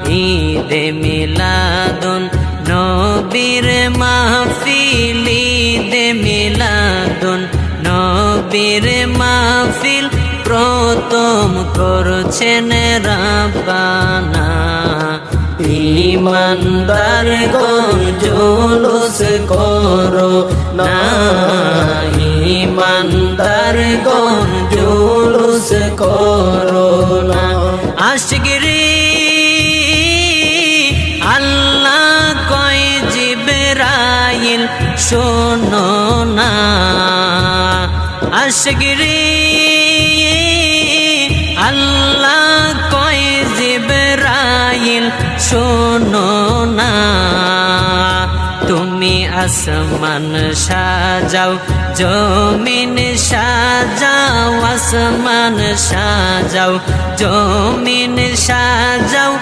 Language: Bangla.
ঈদে মিলাদুন নবীর মাহফিল, ঈদে মিলাদুন নবীর মাহফিল প্রথম করছেন রাব্বানা। ঈমানদারগণ জুলুস করো না, ঈমানদারগণ জুলুস করো না। আশিকরি আল্লাহ কয় জিবরাইল শোনো না, আশিকরি আল্লাহ কয় জিবরাইল শোনো না। তুমি আসমান সাজাও জমিন সাজাও, আসমান সাজাও জমিন সাজাও।